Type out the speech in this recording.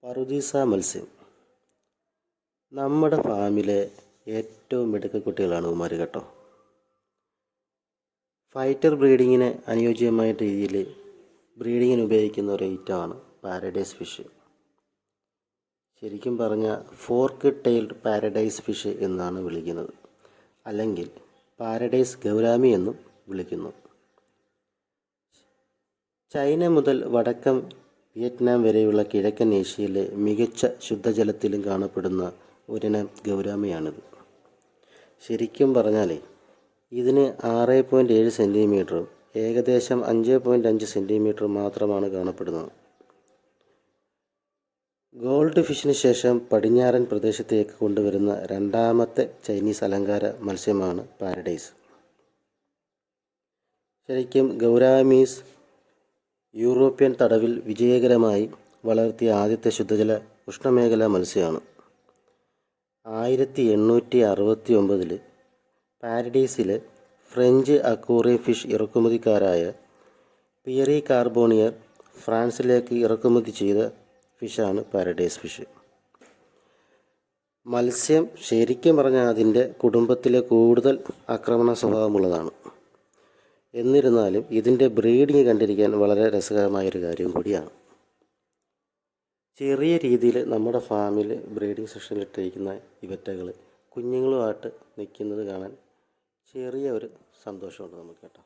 പറുദീസ മത്സ്യം നമ്മുടെ ഫാമിലെ ഏറ്റവും മിടുക്ക കുട്ടികളാണ് ഇവന്മാർ കേട്ടോ. ഫൈറ്റർ ബ്രീഡിങ്ങിന് അനുയോജ്യമായ രീതിയിൽ ബ്രീഡിങ്ങിന് ഉപയോഗിക്കുന്ന ഒരു ഐറ്റമാണ് പാരഡൈസ് ഫിഷ്. ശരിക്കും പറഞ്ഞാൽ ഫോർക്ക് ടെയിൽഡ് പാരഡൈസ് ഫിഷ് എന്നാണ് വിളിക്കുന്നത്, അല്ലെങ്കിൽ പാരഡൈസ് ഗൗരാമി എന്നും വിളിക്കുന്നു. ചൈന മുതൽ വടക്കൻ വിയറ്റ്നാം വരെയുള്ള കിഴക്കൻ ഏഷ്യയിലെ മികച്ച ശുദ്ധജലത്തിലും കാണപ്പെടുന്ന ഒരിനം ഗൗരാമിയാണിത്. ശരിക്കും പറഞ്ഞാൽ ഇതിന് 6.7 സെൻറ്റിമീറ്ററും ഏകദേശം 5.5 സെൻറ്റിമീറ്റർ മാത്രമാണ് കാണപ്പെടുന്നത്. ഗോൾഡ് ഫിഷിന് ശേഷം പടിഞ്ഞാറൻ പ്രദേശത്തേക്ക് കൊണ്ടുവരുന്ന രണ്ടാമത്തെ ചൈനീസ് അലങ്കാര മത്സ്യമാണ് പാരഡൈസ്. ശരിക്കും ഗൗരാമീസ് യൂറോപ്യൻ തടവിൽ വിജയകരമായി വളർത്തിയ ആദ്യത്തെ ശുദ്ധജല ഉഷ്ണമേഖലാ മത്സ്യമാണ്. 1869 പാരഡൈസിലെ ഫ്രഞ്ച് അക്വേറിയം ഫിഷ് ഇറക്കുമതിക്കാരായ പിയറി കാർബോണിയർ ഫ്രാൻസിലേക്ക് ഇറക്കുമതി ചെയ്ത ഫിഷാണ് പാരഡൈസ് ഫിഷ്. മത്സ്യം ശരിക്കും പറഞ്ഞാൽ അതിൻ്റെ കുടുംബത്തിലെ കൂടുതൽ ആക്രമണ സ്വഭാവമുള്ളതാണ്. എന്നിരുന്നാലും ഇതിൻ്റെ ബ്രീഡിങ് കണ്ടിരിക്കാൻ വളരെ രസകരമായൊരു കാര്യം കൂടിയാണ്. ചെറിയ രീതിയിൽ നമ്മുടെ ഫാമിൽ ബ്രീഡിങ് സെക്ഷനിലിട്ടിരിക്കുന്ന ഇവറ്റകൾ കുഞ്ഞുങ്ങളുമായിട്ട് നിൽക്കുന്നത് കാണാൻ ചെറിയ ഒരു സന്തോഷമുണ്ട് നമുക്ക് കേട്ടോ.